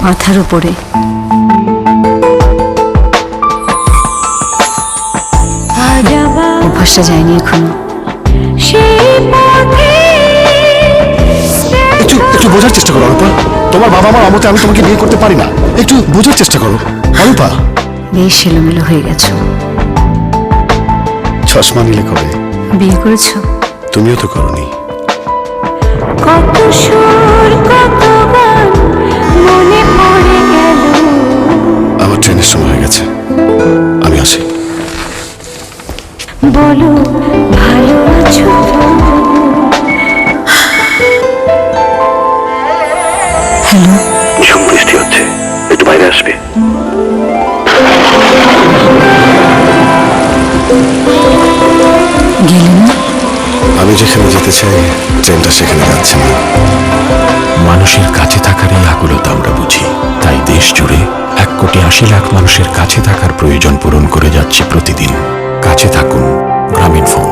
মাথার উপরে অভ্যাসটা যায়নি এখনো। একটু বোঝার চেষ্টা করো অরূপা। তোমার বাবা মার আমতে আমি তোমাকে বিয়ে করতে পারি না। একটু বোঝার চেষ্টা করো অরূপা। বেশ এলোমেলো হয়ে গেছো। চশমা নিলে কবে? বিয়ে করেছো? তুমিও তো করোনি। কত সুর কত গান মনে পড়ে গেল। আমার ট্রেনের সময় হয়ে গেছে, আমি আসি। বলো ভালো আছো? হ্যালো, ভীষণ বৃষ্টি হচ্ছে, একটু বাইরে আসবে? গেলে না? আমি যেখানে যেতে চাই ট্রেনটা সেখানে যাচ্ছে না। মানুষের কাছে থাকার এই আকুলতা আমরা বুঝি, তাই দেশ জুড়ে 1,80,00,000 মানুষের কাছে থাকার প্রয়োজন পূরণ করে যাচ্ছে প্রতিদিন। কাছে থাকুন, গ্রামীণ ফোন।